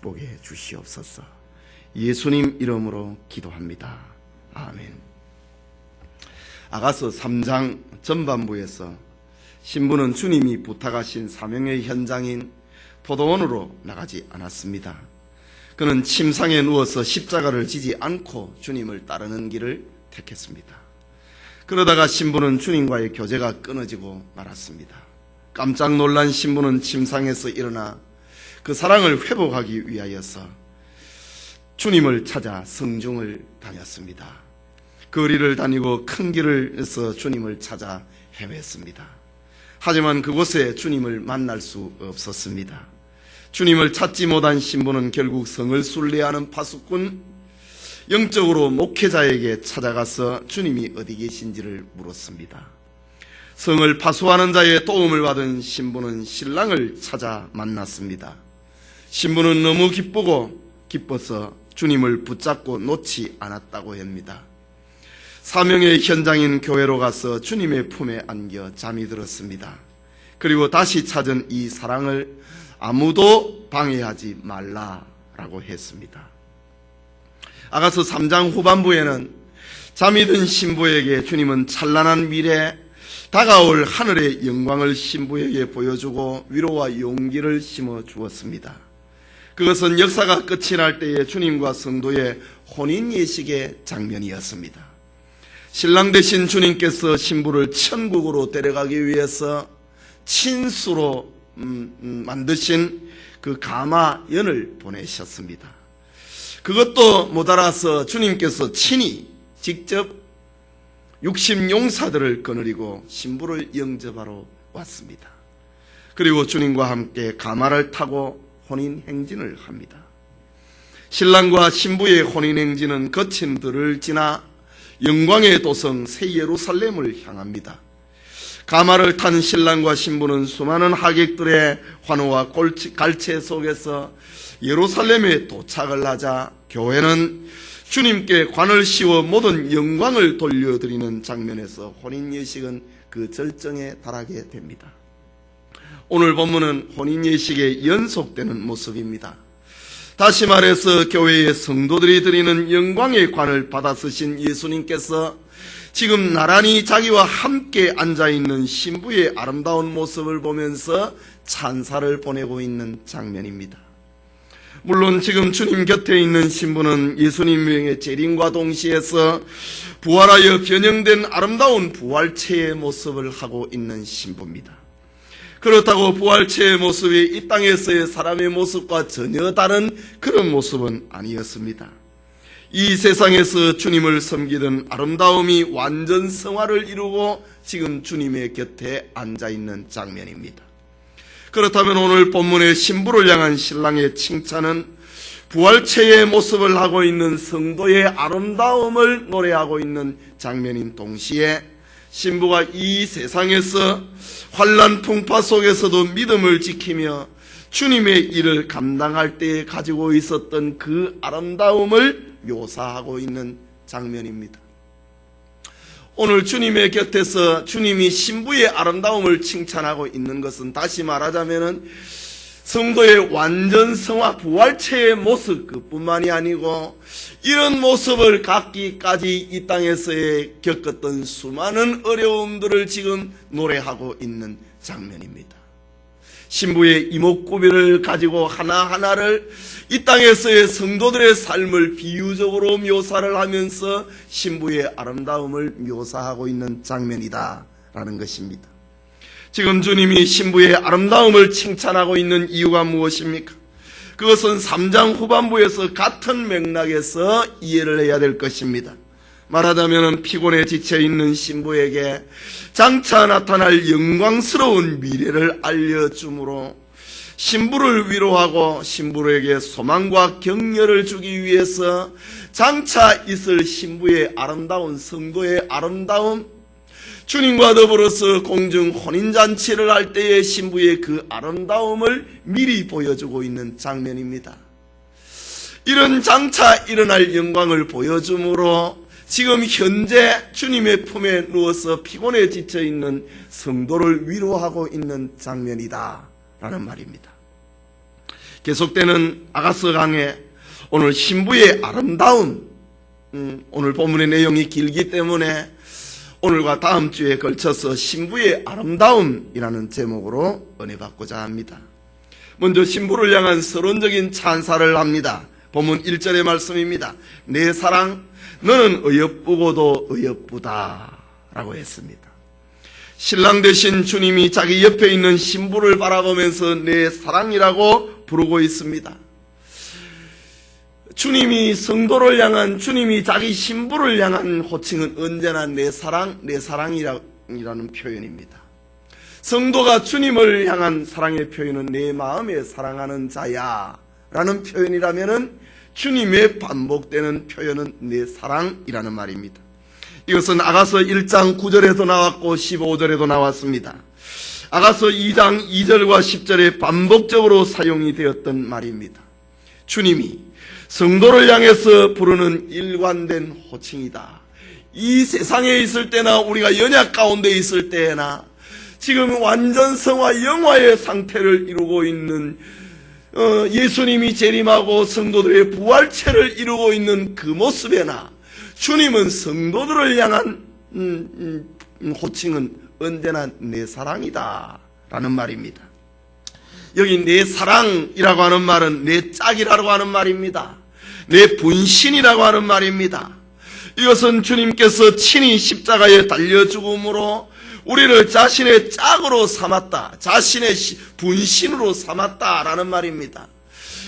축복해 주시옵소서. 예수님 이름으로 기도합니다. 아멘. 아가서 3장 전반부에서 신부는 주님이 부탁하신 사명의 현장인 포도원으로 나가지 않았습니다. 그는 침상에 누워서 십자가를 지지 않고 주님을 따르는 길을 택했습니다. 그러다가 신부는 주님과의 교제가 끊어지고 말았습니다. 깜짝 놀란 신부는 침상에서 일어나 그 사랑을 회복하기 위하여서 주님을 찾아 성중을 다녔습니다. 거리를 다니고 큰 길을서 주님을 찾아 헤맸습니다. 하지만 그곳에 주님을 만날 수 없었습니다. 주님을 찾지 못한 신부는 결국 성을 순례하는 파수꾼, 영적으로 목회자에게 찾아가서 주님이 어디 계신지를 물었습니다. 성을 파수하는 자의 도움을 받은 신부는 신랑을 찾아 만났습니다. 신부는 너무 기뻐서 주님을 붙잡고 놓지 않았다고 합니다. 사명의 현장인 교회로 가서 주님의 품에 안겨 잠이 들었습니다. 그리고 다시 찾은 이 사랑을 아무도 방해하지 말라라고 했습니다. 아가서 3장 후반부에는 잠이 든 신부에게 주님은 찬란한 미래, 다가올 하늘의 영광을 신부에게 보여주고 위로와 용기를 심어 주었습니다. 그것은 역사가 끝이 날 때의 주님과 성도의 혼인 예식의 장면이었습니다. 신랑 되신 주님께서 신부를 천국으로 데려가기 위해서 친수로 만드신 그 가마연을 보내셨습니다. 그것도 모자라서 주님께서 친히 직접 60용사들을 거느리고 신부를 영접하러 왔습니다. 그리고 주님과 함께 가마를 타고 혼인 행진을 합니다. 신랑과 신부의 혼인 행진은 거친 들을 지나 영광의 도성 새 예루살렘을 향합니다. 가마를 탄 신랑과 신부는 수많은 하객들의 환호와 갈채 속에서 예루살렘에 도착을 하자 교회는 주님께 관을 씌워 모든 영광을 돌려드리는 장면에서 혼인 예식은 그 절정에 달하게 됩니다. 오늘 본문은 혼인 예식의 연속되는 모습입니다. 다시 말해서 교회의 성도들이 드리는 영광의 관을 받아 쓰신 예수님께서 지금 나란히 자기와 함께 앉아있는 신부의 아름다운 모습을 보면서 찬사를 보내고 있는 장면입니다. 물론 지금 주님 곁에 있는 신부는 예수님의 재림과 동시에서 부활하여 변형된 아름다운 부활체의 모습을 하고 있는 신부입니다. 그렇다고 부활체의 모습이 이 땅에서의 사람의 모습과 전혀 다른 그런 모습은 아니었습니다. 이 세상에서 주님을 섬기던 아름다움이 완전 성화를 이루고 지금 주님의 곁에 앉아있는 장면입니다. 그렇다면 오늘 본문의 신부를 향한 신랑의 칭찬은 부활체의 모습을 하고 있는 성도의 아름다움을 노래하고 있는 장면인 동시에 신부가 이 세상에서 환난 풍파 속에서도 믿음을 지키며 주님의 일을 감당할 때에 가지고 있었던 그 아름다움을 묘사하고 있는 장면입니다. 오늘 주님의 곁에서 주님이 신부의 아름다움을 칭찬하고 있는 것은 다시 말하자면 성도의 완전 성화 부활체의 모습 그뿐만이 아니고 이런 모습을 갖기까지 이 땅에서의 겪었던 수많은 어려움들을 지금 노래하고 있는 장면입니다. 신부의 이목구비를 가지고 하나하나를 이 땅에서의 성도들의 삶을 비유적으로 묘사를 하면서 신부의 아름다움을 묘사하고 있는 장면이다라는 것입니다. 지금 주님이 신부의 아름다움을 칭찬하고 있는 이유가 무엇입니까? 그것은 3장 후반부에서 같은 맥락에서 이해를 해야 될 것입니다. 말하자면 피곤에 지쳐있는 신부에게 장차 나타날 영광스러운 미래를 알려주므로 신부를 위로하고 신부에게 소망과 격려를 주기 위해서 장차 있을 신부의 아름다운 성도의 아름다움, 주님과 더불어서 공중 혼인잔치를 할 때의 신부의 그 아름다움을 미리 보여주고 있는 장면입니다. 이런 장차 일어날 영광을 보여주므로 지금 현재 주님의 품에 누워서 피곤에 지쳐있는 성도를 위로하고 있는 장면이다 라는 말입니다. 계속되는 아가서 강해 오늘 신부의 아름다움, 오늘 본문의 내용이 길기 때문에 오늘과 다음 주에 걸쳐서 신부의 아름다움이라는 제목으로 은혜 받고자 합니다. 먼저 신부를 향한 서론적인 찬사를 합니다. 본문 1절의 말씀입니다. 내 사랑 너는 어여쁘고도 어여쁘다 라고 했습니다. 신랑 되신 주님이 자기 옆에 있는 신부를 바라보면서 내 사랑이라고 부르고 있습니다. 주님이 성도를 향한, 주님이 자기 신부를 향한 호칭은 언제나 내 사랑, 내 사랑이라는 표현입니다. 성도가 주님을 향한 사랑의 표현은 내 마음에 사랑하는 자야 라는 표현이라면은 주님의 반복되는 표현은 내 사랑이라는 말입니다. 이것은 아가서 1장 9절에도 나왔고 15절에도 나왔습니다. 아가서 2장 2절과 10절에 반복적으로 사용이 되었던 말입니다. 주님이 성도를 향해서 부르는 일관된 호칭이다. 이 세상에 있을 때나 우리가 연약 가운데 있을 때나 지금 완전 성화 영화의 상태를 이루고 있는 예수님이 재림하고 성도들의 부활체를 이루고 있는 그 모습에나 주님은 성도들을 향한 호칭은 언제나 내 사랑이다 라는 말입니다. 여기 내 사랑이라고 하는 말은 내 짝이라고 하는 말입니다. 내 분신이라고 하는 말입니다. 이것은 주님께서 친히 십자가에 달려 죽음으로 우리를 자신의 짝으로 삼았다, 자신의 분신으로 삼았다라는 말입니다.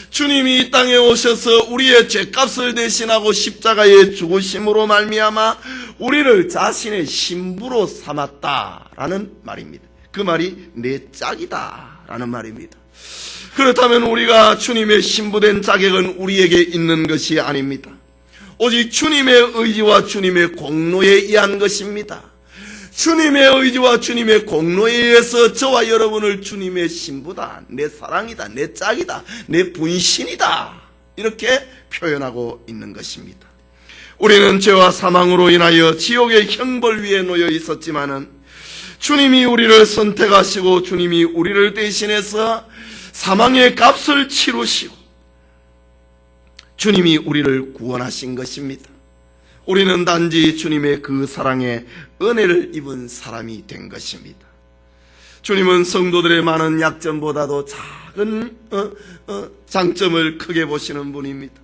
주님이 이 땅에 오셔서 우리의 죄값을 대신하고 십자가에 죽으심으로 말미암아 우리를 자신의 신부로 삼았다라는 말입니다. 그 말이 내 짝이다라는 말입니다. 그렇다면 우리가 주님의 신부된 자격은 우리에게 있는 것이 아닙니다. 오직 주님의 의지와 주님의 공로에 의한 것입니다. 주님의 의지와 주님의 공로에 의해서 저와 여러분을 주님의 신부다, 내 사랑이다, 내 짝이다, 내 분신이다 이렇게 표현하고 있는 것입니다. 우리는 죄와 사망으로 인하여 지옥의 형벌 위에 놓여 있었지만은 주님이 우리를 선택하시고 주님이 우리를 대신해서 사망의 값을 치르시고 주님이 우리를 구원하신 것입니다. 우리는 단지 주님의 그 사랑에 은혜를 입은 사람이 된 것입니다. 주님은 성도들의 많은 약점보다도 작은 장점을 크게 보시는 분입니다.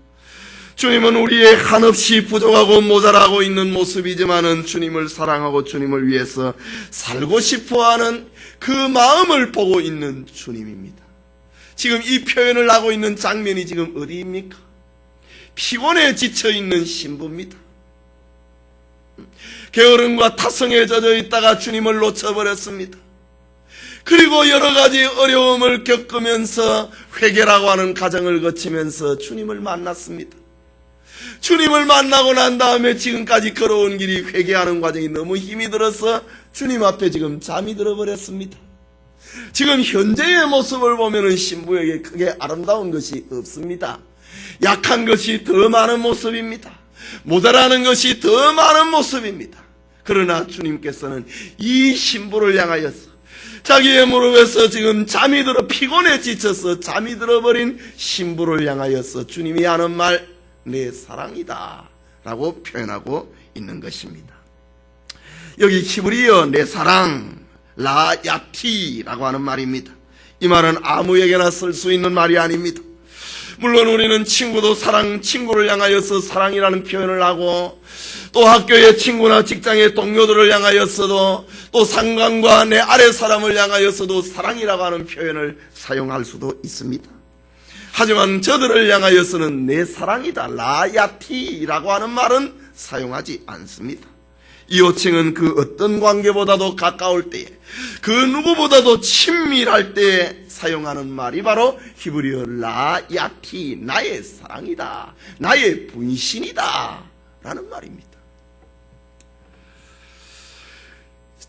주님은 우리의 한없이 부족하고 모자라고 있는 모습이지만은 주님을 사랑하고 주님을 위해서 살고 싶어하는 그 마음을 보고 있는 주님입니다. 지금 이 표현을 하고 있는 장면이 지금 어디입니까? 피곤에 지쳐있는 신부입니다. 게으름과 타성에 젖어 있다가 주님을 놓쳐버렸습니다. 그리고 여러 가지 어려움을 겪으면서 회개라고 하는 과정을 거치면서 주님을 만났습니다. 주님을 만나고 난 다음에 지금까지 걸어온 길이 회개하는 과정이 너무 힘이 들어서 주님 앞에 지금 잠이 들어버렸습니다. 지금 현재의 모습을 보면은 신부에게 크게 아름다운 것이 없습니다. 약한 것이 더 많은 모습입니다. 모자라는 것이 더 많은 모습입니다. 그러나 주님께서는 이 신부를 향하여서 자기의 무릎에서 지금 잠이 들어 피곤에 지쳐서 잠이 들어버린 신부를 향하여서 주님이 하는 말, 내 사랑이다 라고 표현하고 있는 것입니다. 여기 히브리어 내 사랑, 라야티라고 하는 말입니다. 이 말은 아무에게나 쓸 수 있는 말이 아닙니다. 물론 우리는 친구를 향하여서 사랑이라는 표현을 하고 또 학교의 친구나 직장의 동료들을 향하여서도 또 상관과 내 아래 사람을 향하여서도 사랑이라고 하는 표현을 사용할 수도 있습니다. 하지만 저들을 향하여서는 내 사랑이다, 라야티라고 하는 말은 사용하지 않습니다. 이 호칭은 그 어떤 관계보다도 가까울 때에 그 누구보다도 친밀할 때에 사용하는 말이 바로 히브리어 라야티, 나의 사랑이다, 나의 분신이다 라는 말입니다.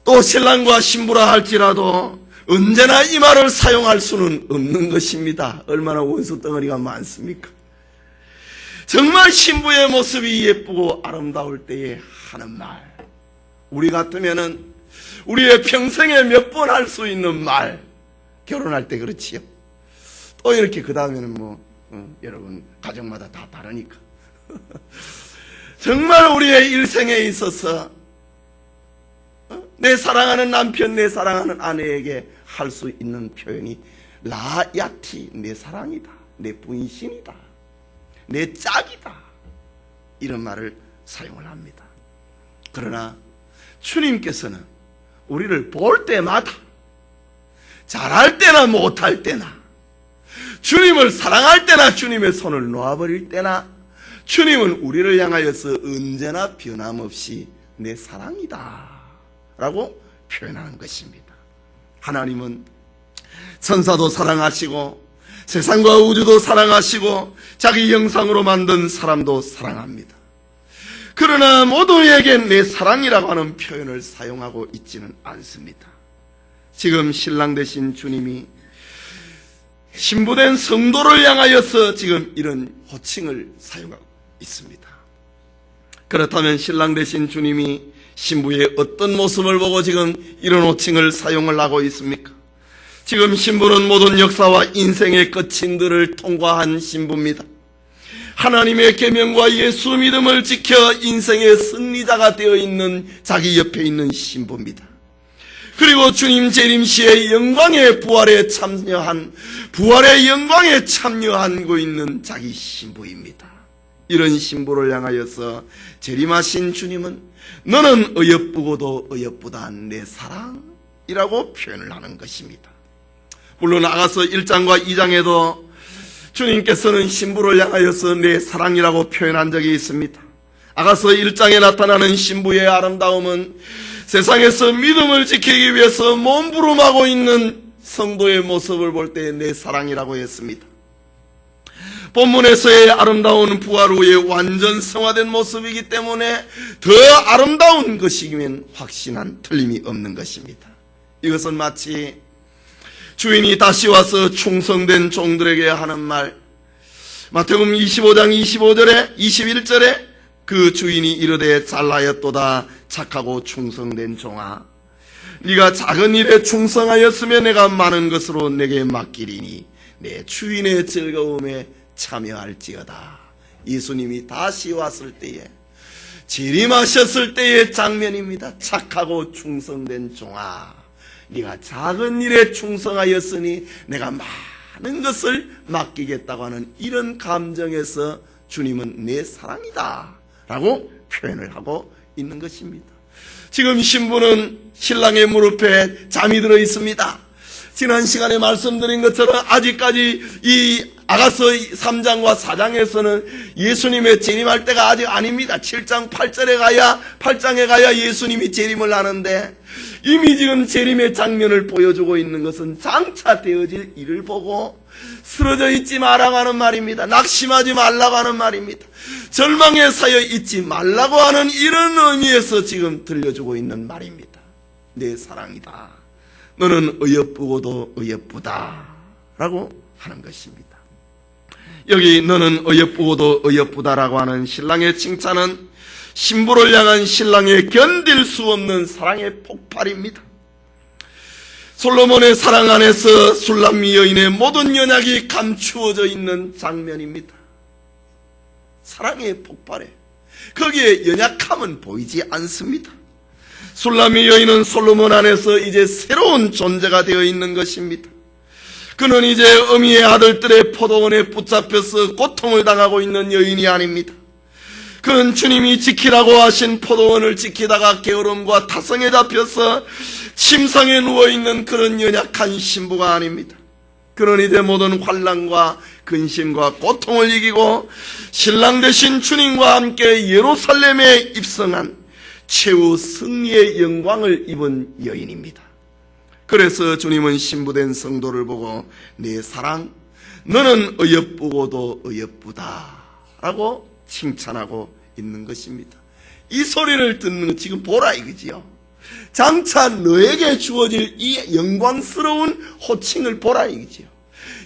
또 신랑과 신부라 할지라도 언제나 이 말을 사용할 수는 없는 것입니다. 얼마나 원수 덩어리가 많습니까? 정말 신부의 모습이 예쁘고 아름다울 때에 하는 말, 우리 같으면은 우리의 평생에 몇 번 할 수 있는 말, 결혼할 때 그렇지요. 또 이렇게 그 다음에는 여러분 가정마다 다 다르니까 정말 우리의 일생에 있어서 내 사랑하는 남편, 내 사랑하는 아내에게 할 수 있는 표현이 라야티, 내 사랑이다, 내 분신이다, 내 짝이다, 이런 말을 사용을 합니다. 그러나 주님께서는 우리를 볼 때마다, 잘할 때나 못할 때나, 주님을 사랑할 때나 주님의 손을 놓아버릴 때나 주님은 우리를 향하여서 언제나 변함없이 내 사랑이다 라고 표현하는 것입니다. 하나님은 천사도 사랑하시고 세상과 우주도 사랑하시고 자기 형상으로 만든 사람도 사랑합니다. 그러나 모두에게 내 사랑이라고 하는 표현을 사용하고 있지는 않습니다. 지금 신랑 되신 주님이 신부된 성도를 향하여서 지금 이런 호칭을 사용하고 있습니다. 그렇다면 신랑 되신 주님이 신부의 어떤 모습을 보고 지금 이런 호칭을 사용을 하고 있습니까? 지금 신부는 모든 역사와 인생의 끝인들을 통과한 신부입니다. 하나님의 계명과 예수 믿음을 지켜 인생의 승리자가 되어 있는 자기 옆에 있는 신부입니다. 그리고 주님 재림시의 영광의 부활의 영광에 참여하고 있는 자기 신부입니다. 이런 신부를 향하여서 재림하신 주님은 너는 어여쁘고도 어여쁘다 내 사랑이라고 표현을 하는 것입니다. 물론 아가서 1장과 2장에도 주님께서는 신부를 향하여서 내 사랑이라고 표현한 적이 있습니다. 아가서 1장에 나타나는 신부의 아름다움은 세상에서 믿음을 지키기 위해서 몸부림하고 있는 성도의 모습을 볼 때 내 사랑이라고 했습니다. 본문에서의 아름다운 부활 후에 완전 성화된 모습이기 때문에 더 아름다운 것이면 확신한 틀림이 없는 것입니다. 이것은 마치 주인이 다시 와서 충성된 종들에게 하는 말, 마태복음 25장 25절에 21절에 그 주인이 이르되 잘하였도다 착하고 충성된 종아, 네가 작은 일에 충성하였으면 내가 많은 것으로 내게 맡기리니 내 주인의 즐거움에 참여할지어다. 예수님이 다시 왔을 때에, 재림하셨을 때의 장면입니다. 착하고 충성된 종아, 네가 작은 일에 충성하였으니 내가 많은 것을 맡기겠다고 하는 이런 감정에서 주님은 내 사랑이다 라고 표현을 하고 있는 것입니다. 지금 신부는 신랑의 무릎에 잠이 들어 있습니다. 지난 시간에 말씀드린 것처럼 아직까지 이 아가서 3장과 4장에서는 예수님의 재림할 때가 아직 아닙니다. 7장 8장에 가야 예수님이 재림을 하는데, 이미 지금 재림의 장면을 보여주고 있는 것은 장차 되어질 일을 보고 쓰러져 있지 말라고 하는 말입니다. 낙심하지 말라고 하는 말입니다. 절망에 사여 있지 말라고 하는 이런 의미에서 지금 들려주고 있는 말입니다. 내 사랑이다, 너는 어여쁘고도 어여쁘다 라고 하는 것입니다. 여기 너는 어여쁘고도 어여쁘다라고 하는 신랑의 칭찬은 신부를 향한 신랑의 견딜 수 없는 사랑의 폭발입니다. 솔로몬의 사랑 안에서 술람미 여인의 모든 연약이 감추어져 있는 장면입니다. 사랑의 폭발에 거기에 연약함은 보이지 않습니다. 술람미 여인은 솔로몬 안에서 이제 새로운 존재가 되어 있는 것입니다. 그는 이제 어미의 아들들의 포도원에 붙잡혀서 고통을 당하고 있는 여인이 아닙니다. 그는 주님이 지키라고 하신 포도원을 지키다가 게으름과 타성에 잡혀서 침상에 누워있는 그런 연약한 신부가 아닙니다. 그는 이제 모든 환난과 근심과 고통을 이기고 신랑 되신 주님과 함께 예루살렘에 입성한 최후 승리의 영광을 입은 여인입니다. 그래서 주님은 신부된 성도를 보고 내 사랑, 너는 어여쁘고도 어여쁘다 라고 칭찬하고 있는 것입니다. 이 소리를 듣는 거 지금 보라 이거지요. 장차 너에게 주어질 이 영광스러운 호칭을 보라 이거지요.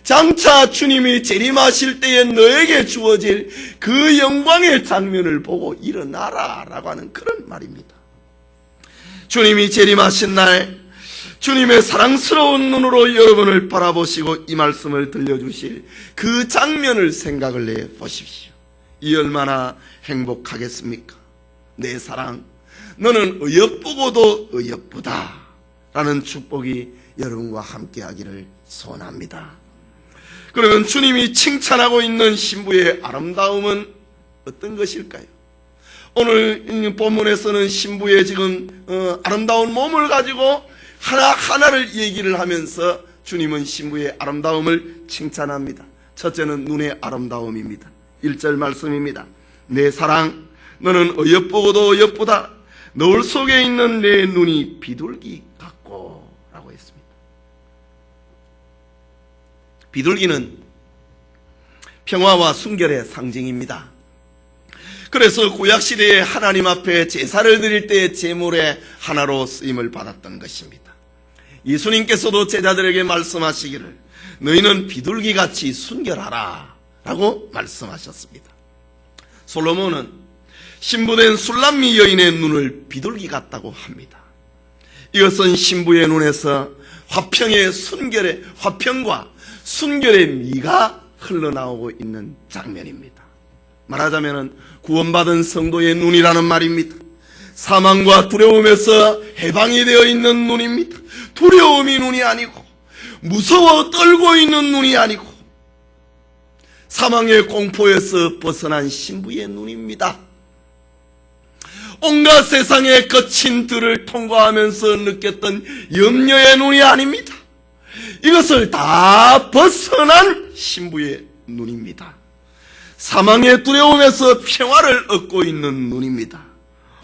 장차 주님이 재림하실 때에 너에게 주어질 그 영광의 장면을 보고 일어나라 라고 하는 그런 말입니다. 주님이 재림하신 날, 주님의 사랑스러운 눈으로 여러분을 바라보시고 이 말씀을 들려주실 그 장면을 생각을 해 보십시오. 이 얼마나 행복하겠습니까? 내 사랑, 너는 어여쁘고도 어여쁘다 라는 축복이 여러분과 함께 하기를 소원합니다. 그러면 주님이 칭찬하고 있는 신부의 아름다움은 어떤 것일까요? 오늘 본문에서는 신부의 지금 아름다운 몸을 가지고 하나하나를 얘기를 하면서 주님은 신부의 아름다움을 칭찬합니다. 첫째는 눈의 아름다움입니다. 1절 말씀입니다. 내 사랑, 너는 어여쁘고도 어여쁘다. 너울 속에 있는 내 눈이 비둘기 같고 라고 했습니다. 비둘기는 평화와 순결의 상징입니다. 그래서 구약시대에 하나님 앞에 제사를 드릴 때의 제물의 하나로 쓰임을 받았던 것입니다. 예수님께서도 제자들에게 말씀하시기를 너희는 비둘기같이 순결하라 라고 말씀하셨습니다. 솔로몬은 신부된 술람미 여인의 눈을 비둘기 같다고 합니다. 이것은 신부의 눈에서 화평과 순결의 미가 흘러나오고 있는 장면입니다. 말하자면 구원받은 성도의 눈이라는 말입니다. 사망과 두려움에서 해방이 되어 있는 눈입니다. 두려움이 눈이 아니고 무서워 떨고 있는 눈이 아니고 사망의 공포에서 벗어난 신부의 눈입니다. 온갖 세상의 거친 들을 통과하면서 느꼈던 염려의 눈이 아닙니다. 이것을 다 벗어난 신부의 눈입니다. 사망의 두려움에서 평화를 얻고 있는 눈입니다.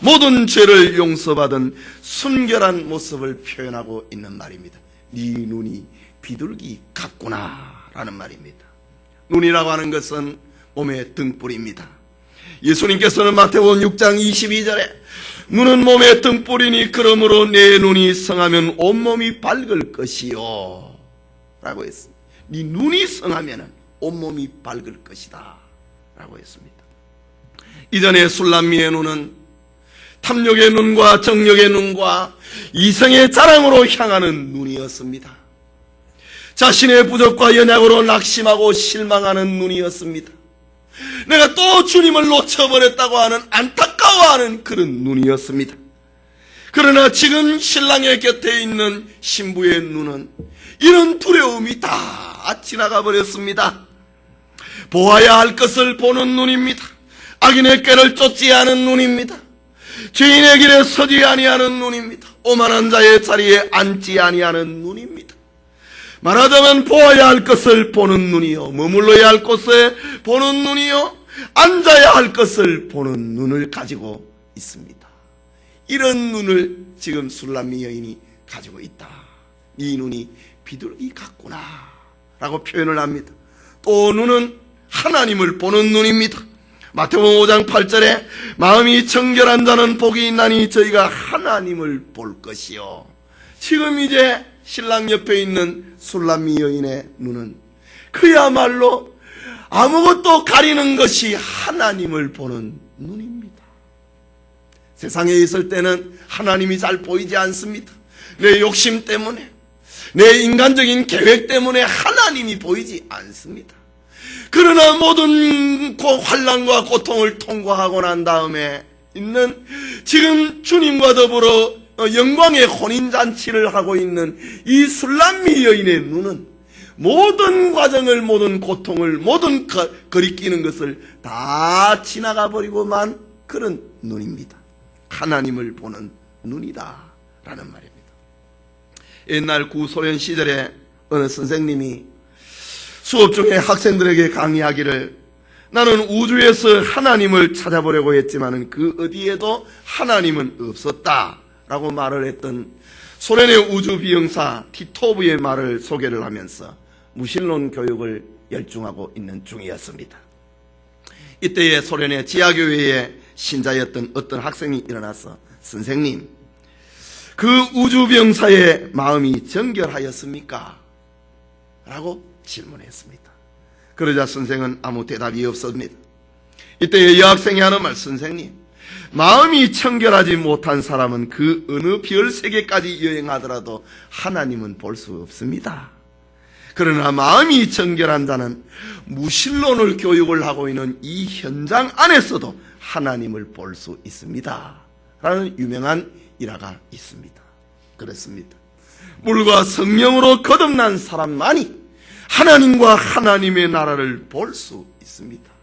모든 죄를 용서받은 순결한 모습을 표현하고 있는 말입니다. 네 눈이 비둘기 같구나 라는 말입니다. 눈이라고 하는 것은 몸의 등불입니다. 예수님께서는 마태복음 6장 22절에 눈은 몸의 등불이니 그러므로 내 눈이 성하면 온몸이 밝을 것이요 라고 했습니다. 네 눈이 성하면 온몸이 밝을 것이다 라고 했습니다. 이전에 술람미의 눈은 탐욕의 눈과 정욕의 눈과 이성의 자랑으로 향하는 눈이었습니다. 자신의 부족과 연약으로 낙심하고 실망하는 눈이었습니다. 내가 또 주님을 놓쳐버렸다고 하는 안타까워하는 그런 눈이었습니다. 그러나 지금 신랑의 곁에 있는 신부의 눈은 이런 두려움이 다 지나가 버렸습니다. 보아야 할 것을 보는 눈입니다. 악인의 꾀를 쫓지 않은 눈입니다. 죄인의 길에 서지 아니하는 눈입니다. 오만한 자의 자리에 앉지 아니하는 눈입니다. 말하자면 보아야 할 것을 보는 눈이요, 머물러야 할 곳에 보는 눈이요, 앉아야 할 것을 보는 눈을 가지고 있습니다. 이런 눈을 지금 술람미 여인이 가지고 있다. 이 눈이 비둘기 같구나 라고 표현을 합니다. 또 눈은 하나님을 보는 눈입니다. 마태복음 5장 8절에 마음이 정결한 자는 복이 있나니 저희가 하나님을 볼 것이요. 지금 이제 신랑 옆에 있는 술람미 여인의 눈은 그야말로 아무것도 가리는 것이 하나님을 보는 눈입니다. 세상에 있을 때는 하나님이 잘 보이지 않습니다. 내 욕심 때문에, 내 인간적인 계획 때문에 하나님이 보이지 않습니다. 그러나 모든 환난과 고통을 통과하고 난 다음에 있는 지금 주님과 더불어 영광의 혼인잔치를 하고 있는 이 술람미 여인의 눈은 모든 과정을, 모든 고통을, 모든 거리끼는 것을 다 지나가 버리고만 그런 눈입니다. 하나님을 보는 눈이다 라는 말입니다. 옛날 구소련 시절에 어느 선생님이 수업 중에 학생들에게 강의하기를 나는 우주에서 하나님을 찾아보려고 했지만 그 어디에도 하나님은 없었다 라고 말을 했던 소련의 우주비용사 티토브의 말을 소개를 하면서 무신론 교육을 열중하고 있는 중이었습니다. 이때에 소련의 지하교회의 신자였던 어떤 학생이 일어나서 선생님, 그 우주병사의 마음이 정결하였습니까? 라고 질문했습니다. 그러자 선생은 아무 대답이 없었습니다. 이때 여학생이 하는 말, 선생님, 마음이 청결하지 못한 사람은 그 어느 별 세계까지 여행하더라도 하나님은 볼 수 없습니다. 그러나 마음이 청결한 자는 무신론을 교육을 하고 있는 이 현장 안에서도 하나님을 볼 수 있습니다. 라는 유명한 일화가 있습니다. 그렇습니다. 물과 성령으로 거듭난 사람만이 하나님과 하나님의 나라를 볼 수 있습니다.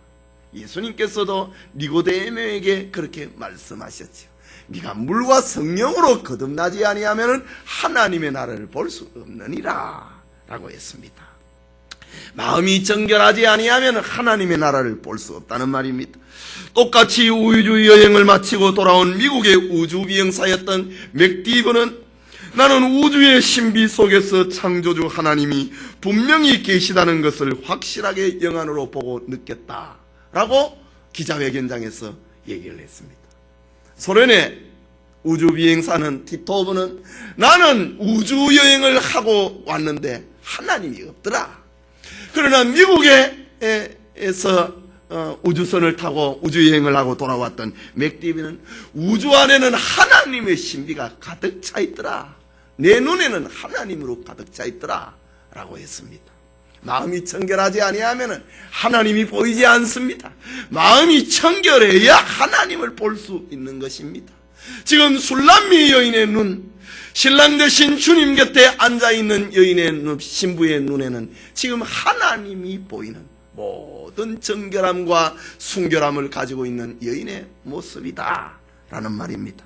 예수님께서도 니고데모에게 그렇게 말씀하셨죠. 네가 물과 성령으로 거듭나지 아니하면 하나님의 나라를 볼 수 없느니라 라고 했습니다. 마음이 정결하지 아니하면 하나님의 나라를 볼 수 없다는 말입니다. 똑같이 우주 여행을 마치고 돌아온 미국의 우주비행사였던 맥디브는 나는 우주의 신비 속에서 창조주 하나님이 분명히 계시다는 것을 확실하게 영안으로 보고 느꼈다 라고 기자회견장에서 얘기를 했습니다. 소련의 우주비행사는 티토브는 나는 우주여행을 하고 왔는데 하나님이 없더라. 그러나 미국에서 우주선을 타고 우주여행을 하고 돌아왔던 맥디비는 우주 안에는 하나님의 신비가 가득 차 있더라. 내 눈에는 하나님으로 가득 차 있더라 라고 했습니다. 마음이 청결하지 아니하면 하나님이 보이지 않습니다. 마음이 청결해야 하나님을 볼 수 있는 것입니다. 지금 술람미 여인의 눈, 신랑 되신 주님 곁에 앉아있는 여인의 눈, 신부의 눈에는 지금 하나님이 보이는 모든 정결함과 순결함을 가지고 있는 여인의 모습이다 라는 말입니다.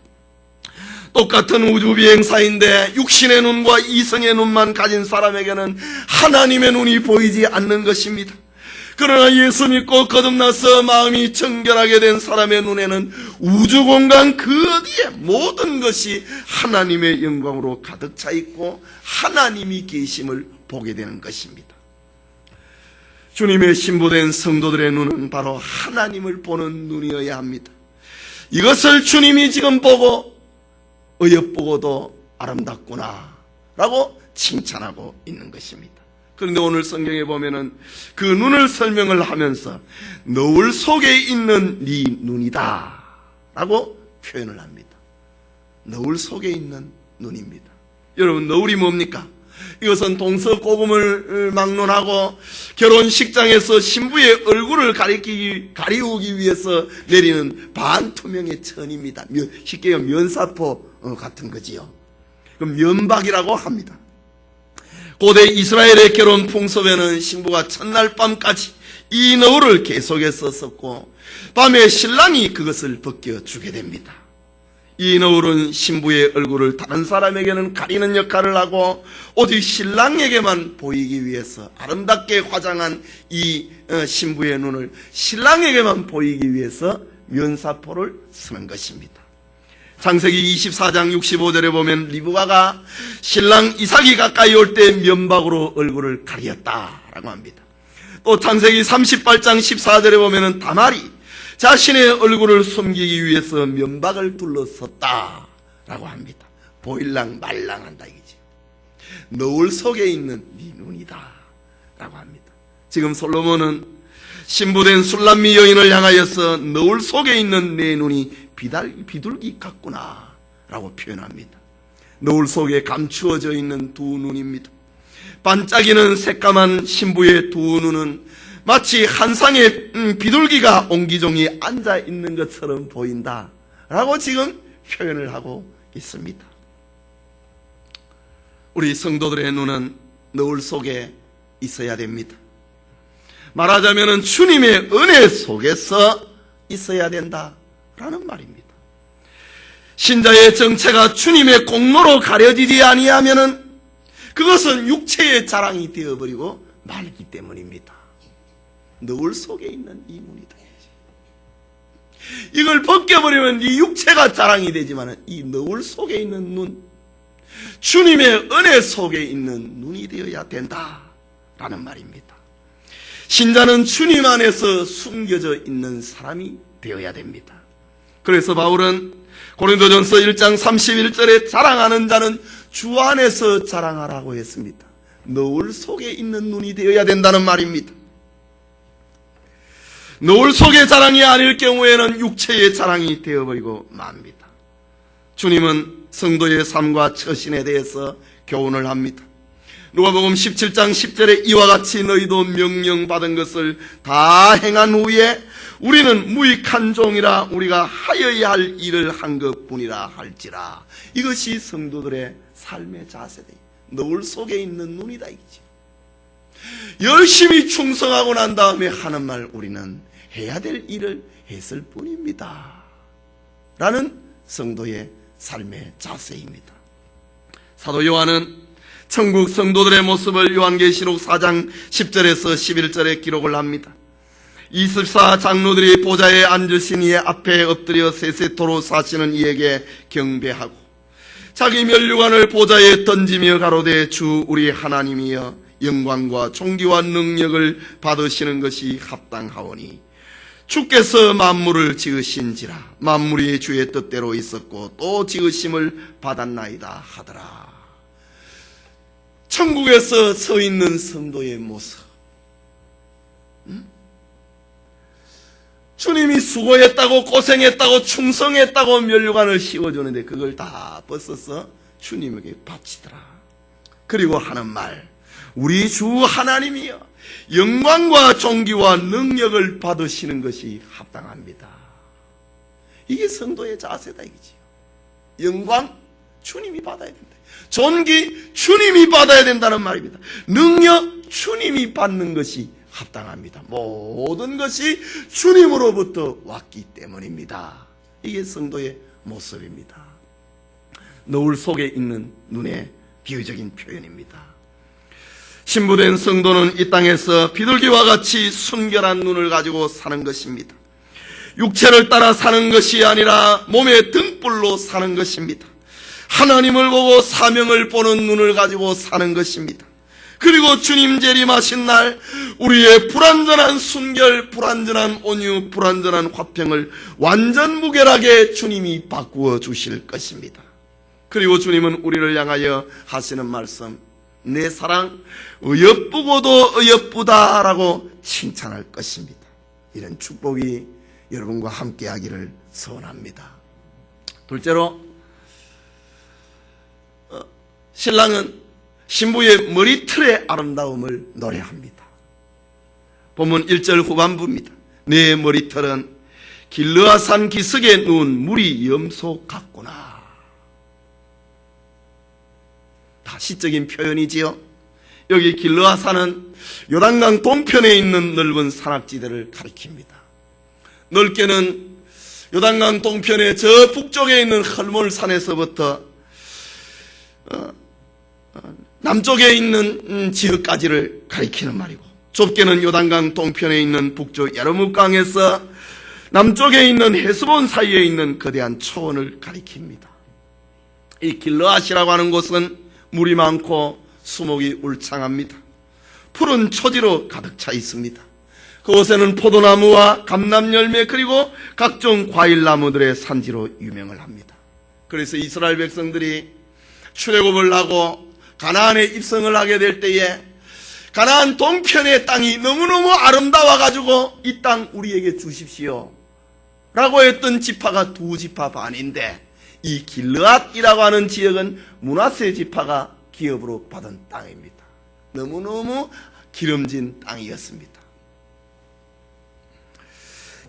똑같은 우주비행사인데 육신의 눈과 이성의 눈만 가진 사람에게는 하나님의 눈이 보이지 않는 것입니다. 그러나 예수 믿고 거듭나서 마음이 청결하게 된 사람의 눈에는 우주공간 그 어디에 모든 것이 하나님의 영광으로 가득 차 있고 하나님이 계심을 보게 되는 것입니다. 주님의 신부된 성도들의 눈은 바로 하나님을 보는 눈이어야 합니다. 이것을 주님이 지금 보고 어여쁘고도 아름답구나 라고 칭찬하고 있는 것입니다. 그런데 오늘 성경에 보면은 그 눈을 설명을 하면서 너울 속에 있는 네 눈이다 라고 표현을 합니다. 너울 속에 있는 눈입니다. 여러분, 너울이 뭡니까? 이것은 동서고금을 막론하고 결혼식장에서 신부의 얼굴을 가리우기 위해서 내리는 반투명의 천입니다. 쉽게 면사포 같은 거지요. 그럼 면박이라고 합니다. 고대 이스라엘의 결혼 풍습에는 신부가 첫날 밤까지 이 너울을 계속해서 썼고 밤에 신랑이 그것을 벗겨주게 됩니다. 이 너울은 신부의 얼굴을 다른 사람에게는 가리는 역할을 하고 오직 신랑에게만 보이기 위해서 아름답게 화장한 이 신부의 눈을 신랑에게만 보이기 위해서 면사포를 쓰는 것입니다. 창세기 24장 65절에 보면 리브가가 신랑 이삭이 가까이 올 때 면박으로 얼굴을 가리었다라고 합니다. 또 창세기 38장 14절에 보면 다말이 자신의 얼굴을 숨기기 위해서 면박을 둘러섰다라고 합니다. 보일랑 말랑한다 이거지. 너울 속에 있는 네 눈이다 라고 합니다. 지금 솔로몬은 신부된 술람미 여인을 향하여서 너울 속에 있는 내 눈이 비둘기 같구나 라고 표현합니다. 너울 속에 감추어져 있는 두 눈입니다. 반짝이는 새까만 신부의 두 눈은 마치 한 쌍의 비둘기가 옹기종이 앉아있는 것처럼 보인다 라고 지금 표현을 하고 있습니다. 우리 성도들의 눈은 너울 속에 있어야 됩니다. 말하자면 주님의 은혜 속에서 있어야 된다라는 말입니다. 신자의 정체가 주님의 공로로 가려지지 아니하면 그것은 육체의 자랑이 되어버리고 말기 때문입니다. 너울 속에 있는 이 눈이다. 이걸 벗겨버리면 이 육체가 자랑이 되지만 이 너울 속에 있는 눈, 주님의 은혜 속에 있는 눈이 되어야 된다라는 말입니다. 신자는 주님 안에서 숨겨져 있는 사람이 되어야 됩니다. 그래서 바울은 고린도전서 1장 31절에 자랑하는 자는 주 안에서 자랑하라고 했습니다. 너울 속에 있는 눈이 되어야 된다는 말입니다. 노을 속의 자랑이 아닐 경우에는 육체의 자랑이 되어버리고 맙니다. 주님은 성도의 삶과 처신에 대해서 교훈을 합니다. 누가복음 17장 10절에 이와 같이 너희도 명령받은 것을 다 행한 후에 우리는 무익한 종이라 우리가 하여야 할 일을 한 것뿐이라 할지라. 이것이 성도들의 삶의 자세다. 노을 속에 있는 눈이다 이거지. 열심히 충성하고 난 다음에 하는 말, 우리는 해야 될 일을 했을 뿐입니다 라는 성도의 삶의 자세입니다. 사도 요한은 천국 성도들의 모습을 요한계시록 4장 10절에서 11절에 기록을 합니다. 24 장로들이 보좌에 앉으신 이의 앞에 엎드려 세세토록 사시는 이에게 경배하고 자기 면류관을 보좌에 던지며 가로되 주 우리 하나님이여 영광과 존귀와 능력을 받으시는 것이 합당하오니 주께서 만물을 지으신지라 만물이 주의 뜻대로 있었고 또 지으심을 받았나이다 하더라. 천국에서 서 있는 성도의 모습, 주님이 수고했다고 고생했다고 충성했다고 면류관을 씌워주는데 그걸 다 벗어서 주님에게 바치더라. 그리고 하는 말, 우리 주 하나님이여 영광과 존귀와 능력을 받으시는 것이 합당합니다. 이게 성도의 자세다 이거지요. 영광 주님이 받아야 된다. 존귀 주님이 받아야 된다는 말입니다. 능력 주님이 받는 것이 합당합니다. 모든 것이 주님으로부터 왔기 때문입니다. 이게 성도의 모습입니다. 노을 속에 있는 눈의 비유적인 표현입니다. 신부된 성도는 이 땅에서 비둘기와 같이 순결한 눈을 가지고 사는 것입니다. 육체를 따라 사는 것이 아니라 몸의 등불로 사는 것입니다. 하나님을 보고 사명을 보는 눈을 가지고 사는 것입니다. 그리고 주님 재림하신 날 우리의 불완전한 순결, 불완전한 온유, 불완전한 화평을 완전 무결하게 주님이 바꾸어 주실 것입니다. 그리고 주님은 우리를 향하여 하시는 말씀, 내 사랑 어여쁘고도 어여쁘다라고 칭찬할 것입니다. 이런 축복이 여러분과 함께 하기를 소원합니다. 둘째로, 신랑은 신부의 머리털의 아름다움을 노래합니다. 본문 1절 후반부입니다. 내 머리털은 길르앗산 기슭에 누운 무리 염소 같구나. 다 시적인 표현이지요. 여기 길르앗산은 요단강 동편에 있는 넓은 산악지대를 가리킵니다. 넓게는 요단강 동편의 저 북쪽에 있는 헐몬산에서부터 남쪽에 있는 지역까지를 가리키는 말이고, 좁게는 요단강 동편에 있는 북쪽 야르묵강에서 남쪽에 있는 헤스본 사이에 있는 거대한 초원을 가리킵니다. 이 길르앗이라고 하는 곳은 물이 많고 수목이 울창합니다. 푸른 초지로 가득 차 있습니다. 그곳에는 포도나무와 감람열매 그리고 각종 과일나무들의 산지로 유명을 합니다. 그래서 이스라엘 백성들이 출애굽을 하고 가나안에 입성을 하게 될 때에 가나안 동편의 땅이 너무너무 아름다워가지고 이 땅 우리에게 주십시오 라고 했던 지파가 두 지파 반인데, 이 길르앗이라고 하는 지역은 므낫세 지파가 기업으로 받은 땅입니다. 너무너무 기름진 땅이었습니다.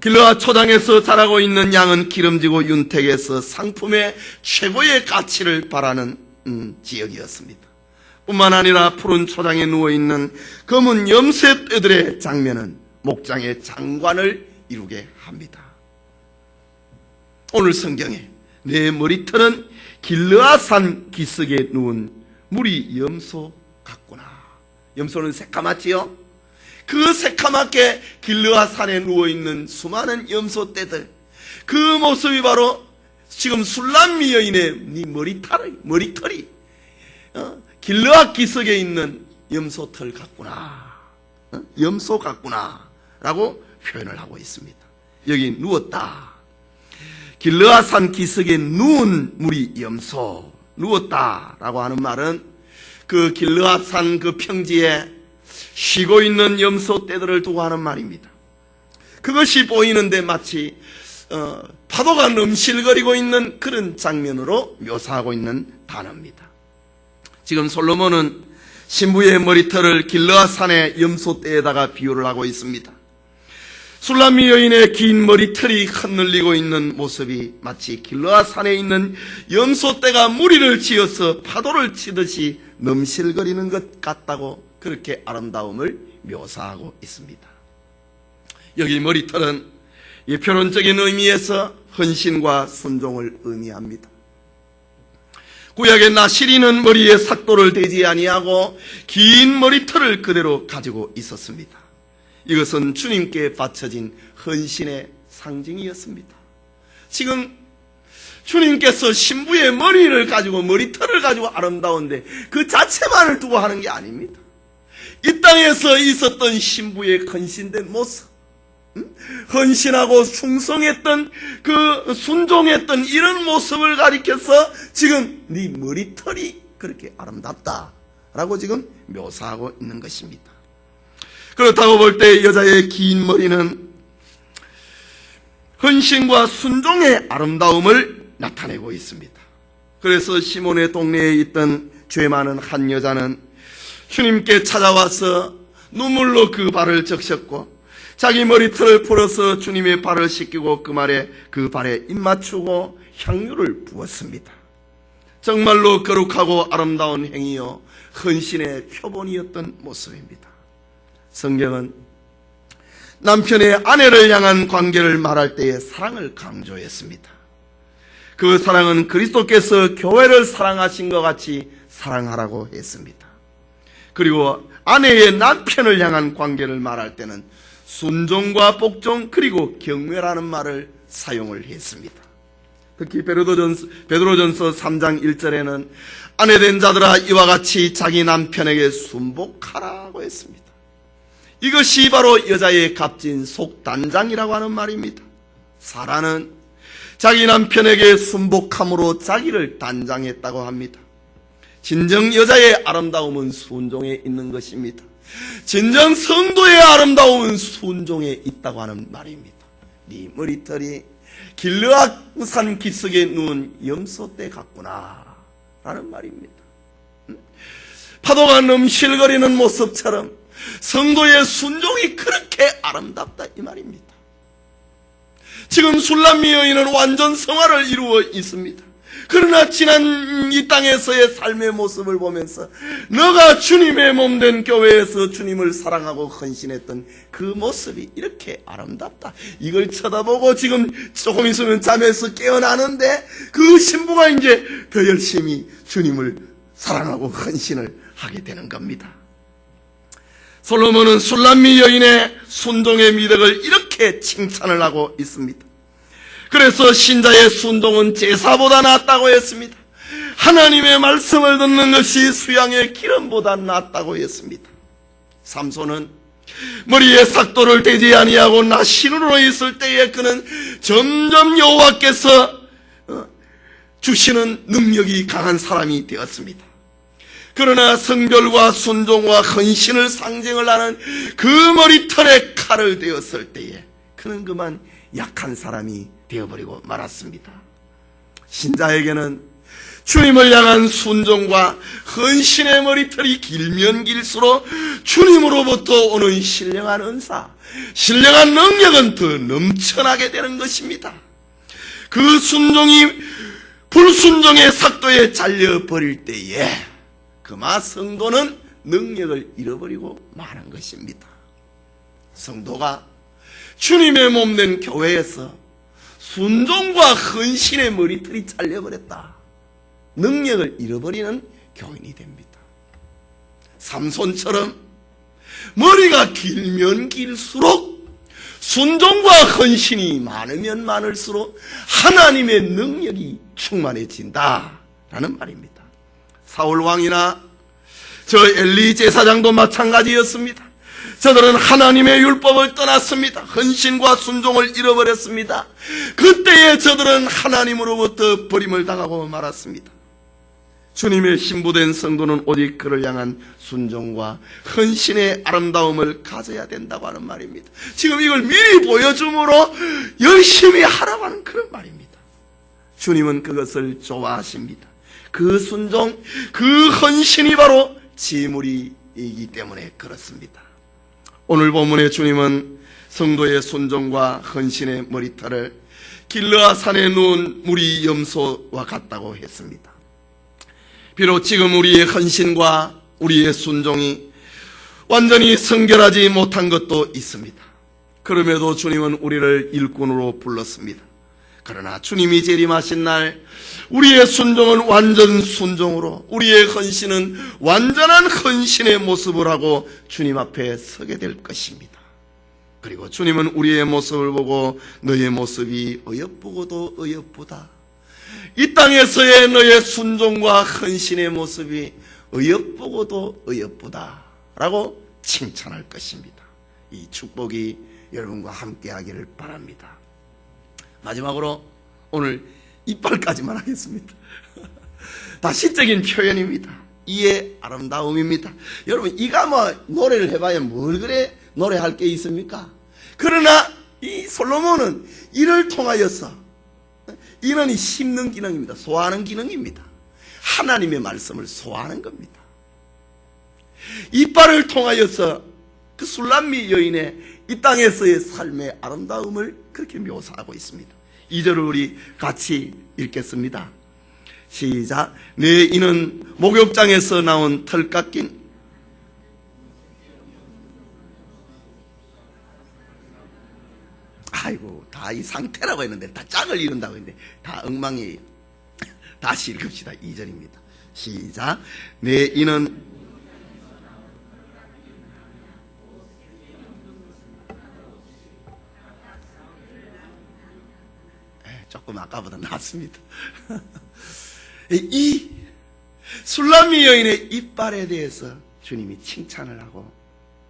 길르앗 초장에서 자라고 있는 양은 기름지고 윤택해서 상품의 최고의 가치를 바라는 지역이었습니다. 뿐만 아니라 푸른 초장에 누워있는 검은 염소떼들의 장면은 목장의 장관을 이루게 합니다. 오늘 성경에 내 머리털은 길르앗산 기슭에 누운 무리 염소 같구나. 염소는 새까맣지요? 그 새까맣게 길르앗산에 누워있는 수많은 염소떼들, 그 모습이 바로 지금 술람미 여인의 머리털이 길르앗 기슭에 있는 염소털 같구나, 염소 같구나 라고 표현을 하고 있습니다. 여기 누웠다, 길르앗산 기슭에 누운 무리 염소, 누웠다 라고 하는 말은 그 길르앗산 그 평지에 쉬고 있는 염소떼들을 두고 하는 말입니다. 그것이 보이는데 마치 파도가 넘실거리고 있는 그런 장면으로 묘사하고 있는 단어입니다. 지금 솔로몬은 신부의 머리털을 길르앗 산의 염소떼에다가 비유를 하고 있습니다. 술람미 여인의 긴 머리털이 흩날리고 있는 모습이 마치 길르앗 산에 있는 염소떼가 무리를 지어서 파도를 치듯이 넘실거리는 것 같다고 그렇게 아름다움을 묘사하고 있습니다. 여기 머리털은 표론적인 의미에서 헌신과 순종을 의미합니다. 구약의 나시리는 머리에 삭도를 대지 아니하고 긴 머리털을 그대로 가지고 있었습니다. 이것은 주님께 바쳐진 헌신의 상징이었습니다. 지금 주님께서 신부의 머리털을 가지고 아름다운데 그 자체만을 두고 하는 게 아닙니다. 이 땅에서 있었던 신부의 헌신된 모습, 헌신하고 충성했던 그 순종했던 이런 모습을 가리켜서 지금 네 머리털이 그렇게 아름답다라고 지금 묘사하고 있는 것입니다. 그렇다고 볼 때 여자의 긴 머리는 헌신과 순종의 아름다움을 나타내고 있습니다. 그래서 시몬의 동네에 있던 죄 많은 한 여자는 주님께 찾아와서 눈물로 그 발을 적셨고 자기 머리털을 풀어서 주님의 발을 씻기고 그 발에 입 맞추고 향유를 부었습니다. 정말로 거룩하고 아름다운 행위요 헌신의 표본이었던 모습입니다. 성경은 남편의 아내를 향한 관계를 말할 때에 사랑을 강조했습니다. 그 사랑은 그리스도께서 교회를 사랑하신 것 같이 사랑하라고 했습니다. 그리고 아내의 남편을 향한 관계를 말할 때는 순종과 복종 그리고 경외라는 말을 사용을 했습니다. 특히 베드로전서 3장 1절에는 아내된 자들아 이와 같이 자기 남편에게 순복하라고 했습니다. 이것이 바로 여자의 값진 속단장이라고 하는 말입니다. 사라는 자기 남편에게 순복함으로 자기를 단장했다고 합니다. 진정 여자의 아름다움은 순종에 있는 것입니다. 진정 성도의 아름다움은 순종에 있다고 하는 말입니다. 네 머리털이 길르앗산 기슭에 누운 염소떼 같구나 라는 말입니다. 파도가 넘실거리는 모습처럼 성도의 순종이 그렇게 아름답다 이 말입니다. 지금 술람미 여인은 완전 성화를 이루어 있습니다. 그러나 지난 이 땅에서의 삶의 모습을 보면서 너가 주님의 몸된 교회에서 주님을 사랑하고 헌신했던 그 모습이 이렇게 아름답다. 이걸 쳐다보고 지금 조금 있으면 잠에서 깨어나는데 그 신부가 이제 더 열심히 주님을 사랑하고 헌신을 하게 되는 겁니다. 솔로몬은 술람미 여인의 순종의 미덕을 이렇게 칭찬을 하고 있습니다. 그래서 신자의 순종은 제사보다 낫다고 했습니다. 하나님의 말씀을 듣는 것이 수양의 기름보다 낫다고 했습니다. 삼손은 머리에 삭도를 대지 아니하고 나신으로 있을 때에 그는 점점 여호와께서 주시는 능력이 강한 사람이 되었습니다. 그러나 성결과 순종과 헌신을 상징을 하는 그 머리털에 칼을 대었을 때에 그는 그만 약한 사람이 되어버리고 말았습니다. 신자에게는 주님을 향한 순종과 헌신의 머리털이 길면 길수록 주님으로부터 오는 신령한 은사, 신령한 능력은 더 넘쳐나게 되는 것입니다. 그 순종이 불순종의 삭도에 잘려버릴 때에 그마 성도는 능력을 잃어버리고 마는 것입니다. 성도가 주님의 몸된 교회에서 순종과 헌신의 머리털이 잘려버렸다. 능력을 잃어버리는 교인이 됩니다. 삼손처럼 머리가 길면 길수록 순종과 헌신이 많으면 많을수록 하나님의 능력이 충만해진다라는 말입니다. 사울 왕이나 저 엘리 제사장도 마찬가지였습니다. 저들은 하나님의 율법을 떠났습니다. 헌신과 순종을 잃어버렸습니다. 그때에 저들은 하나님으로부터 버림을 당하고 말았습니다. 주님의 신부된 성도는 오직 그를 향한 순종과 헌신의 아름다움을 가져야 된다고 하는 말입니다. 지금 이걸 미리 보여줌으로 열심히 하라고 하는 그런 말입니다. 주님은 그것을 좋아하십니다. 그 순종, 그 헌신이 바로 지물이기 때문에 그렇습니다. 오늘 본문의 주님은 성도의 순종과 헌신의 머리털을 길르앗산에 누운 무리 염소와 같다고 했습니다. 비록 지금 우리의 헌신과 우리의 순종이 완전히 성결하지 못한 것도 있습니다. 그럼에도 주님은 우리를 일꾼으로 불렀습니다. 그러나 주님이 재림하신 날 우리의 순종은 완전 순종으로, 우리의 헌신은 완전한 헌신의 모습을 하고 주님 앞에 서게 될 것입니다. 그리고 주님은 우리의 모습을 보고 너의 모습이 어여쁘고도 어여쁘다, 이 땅에서의 너의 순종과 헌신의 모습이 어여쁘고도 어여쁘다 라고 칭찬할 것입니다. 이 축복이 여러분과 함께 하기를 바랍니다. 마지막으로 오늘 이빨까지만 하겠습니다. 다 시적인 표현입니다. 이의 아름다움입니다. 여러분, 이가 뭐 노래를 해봐야 뭘 그래 노래할 게 있습니까? 그러나 이 솔로몬은 이를 통하여서, 이는 이 심는 기능입니다. 소화하는 기능입니다. 하나님의 말씀을 소화하는 겁니다. 이빨을 통하여서 그 술람미 여인의 이 땅에서의 삶의 아름다움을 그렇게 묘사하고 있습니다. 2절을 우리 같이 읽겠습니다. 시작. 내 이는 목욕장에서 나온 털 깎인 아이고, 다 이 상태라고 했는데 다 짝을 이룬다고 했는데 다 엉망이에요. 다시 읽읍시다. 2절입니다. 시작. 내 이는 조금 아까보다 낫습니다. 이 술람미 여인의 이빨에 대해서 주님이 칭찬을 하고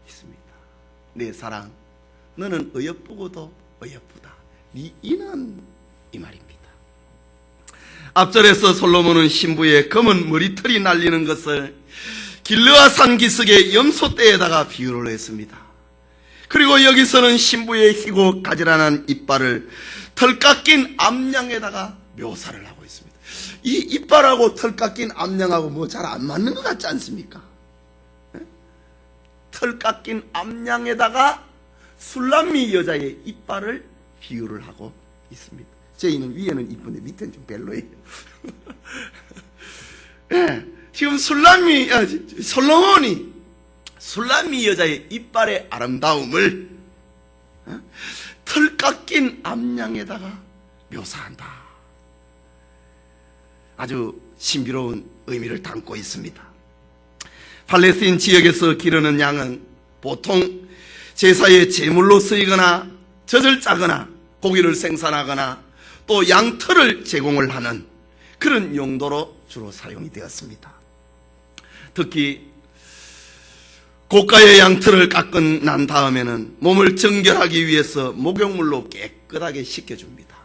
있습니다. 내 사랑, 너는 어여쁘고도 어여쁘다. 네 이는, 이 말입니다. 앞절에서 솔로몬은 신부의 검은 머리털이 날리는 것을 길르앗산 기슭의 염소떼에다가 비유를 했습니다. 그리고 여기서는 신부의 희고 가지런한 이빨을 털 깎인 암양에다가 묘사를 하고 있습니다. 이 이빨하고 털 깎인 암양하고 뭐 잘 안 맞는 것 같지 않습니까? 털 깎인 암양에다가 술람미 여자의 이빨을 비유를 하고 있습니다. 제 이는 위에는 이쁜데 밑에는 좀 별로예요. 지금 솔로몬이 술람미 여자의 이빨의 아름다움을 털 깎인 암양에다가 묘사한다. 아주 신비로운 의미를 담고 있습니다. 팔레스틴 지역에서 기르는 양은 보통 제사의 제물로 쓰이거나 젖을 짜거나 고기를 생산하거나 또 양털을 제공을 하는 그런 용도로 주로 사용이 되었습니다. 특히 고가의 양털을 깎은 난 다음에는 몸을 정결하기 위해서 목욕물로 깨끗하게 씻겨줍니다.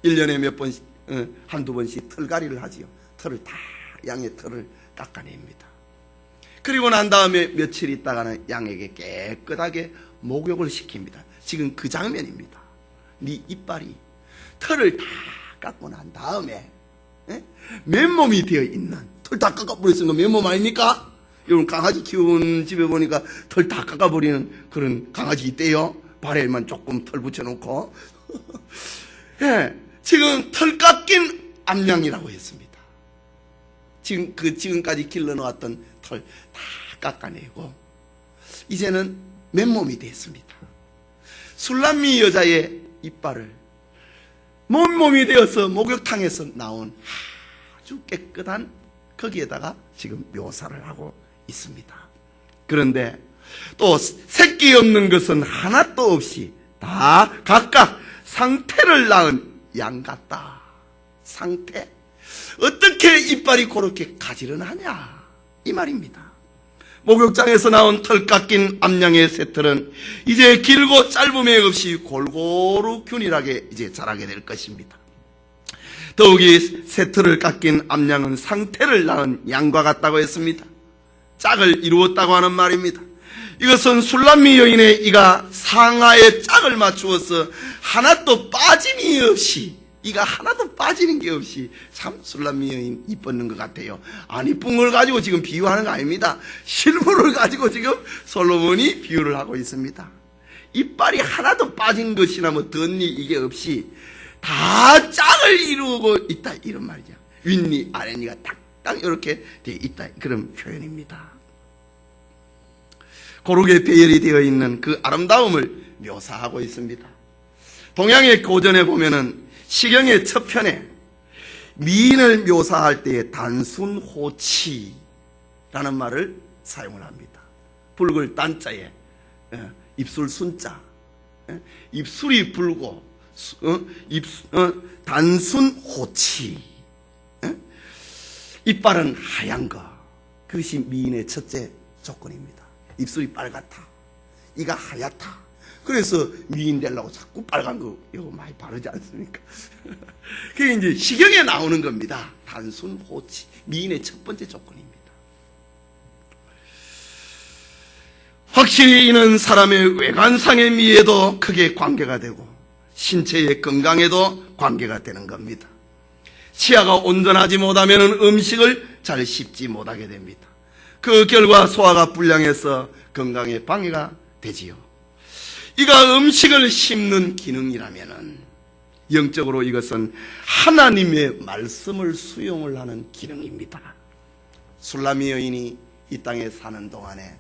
1년에 몇 번씩, 한두 번씩 털갈이를 하지요. 털을 다, 양의 털을 깎아냅니다. 그리고 난 다음에 며칠 있다가는 양에게 깨끗하게 목욕을 시킵니다. 지금 그 장면입니다. 네 이빨이 털을 다 깎고 난 다음에 맨몸이 되어 있는, 털 다 깎아버렸으니까 맨몸 아닙니까? 여러분, 강아지 키우는 집에 보니까 털 다 깎아버리는 그런 강아지 있대요. 발에만 조금 털 붙여놓고. 예, 지금 털 깎인 암양이라고 했습니다. 지금까지 길러놓았던 털 다 깎아내고 이제는 맨몸이 됐습니다. 술람미 여자의 이빨을 맨몸이 되어서 목욕탕에서 나온 아주 깨끗한 거기에다가 지금 묘사를 하고 있습니다. 그런데 또 새끼 없는 것은 하나도 없이 다 각각 상태를 낳은 양 같다. 상태. 어떻게 이빨이 그렇게 가지런하냐, 이 말입니다. 목욕장에서 나온 털 깎인 암양의 새털은 이제 길고 짧음에 없이 골고루 균일하게 이제 자라게 될 것입니다. 더욱이 새털을 깎인 암양은 상태를 낳은 양과 같다고 했습니다. 짝을 이루었다고 하는 말입니다. 이것은 술람미 여인의 이가 상하에 짝을 맞추어서 하나도 빠짐이 없이, 이가 하나도 빠지는 게 없이 참 술람미 여인 이뻤는 것 같아요. 안 이쁜 걸 가지고 지금 비유하는 거 아닙니다. 실물을 가지고 지금 솔로몬이 비유를 하고 있습니다. 이빨이 하나도 빠진 것이나 뭐 덧니 이게 없이 다 짝을 이루고 있다, 이런 말이죠. 윗니 아랫니가 딱딱 이렇게 되어 있다, 그런 표현입니다. 고르게 배열이 되어 있는 그 아름다움을 묘사하고 있습니다. 동양의 고전에 보면은 시경의 첫 편에 미인을 묘사할 때에 단순호치라는 말을 사용을 합니다. 붉을 단자에 입술 순자, 입술이 붉고 단순호치, 이빨은 하얀 거, 그것이 미인의 첫째 조건입니다. 입술이 빨갛다, 이가 하얗다. 그래서 미인 되려고 자꾸 빨간 거 이거 많이 바르지 않습니까? 그게 이제 시경에 나오는 겁니다. 단순호치, 미인의 첫 번째 조건입니다. 확실히 이는 사람의 외관상의 미에도 크게 관계가 되고 신체의 건강에도 관계가 되는 겁니다. 치아가 온전하지 못하면 음식을 잘 씹지 못하게 됩니다. 그 결과 소화가 불량해서 건강에 방해가 되지요. 이가 음식을 씹는 기능이라면 영적으로 이것은 하나님의 말씀을 수용을 하는 기능입니다. 술람미 여인이 이 땅에 사는 동안에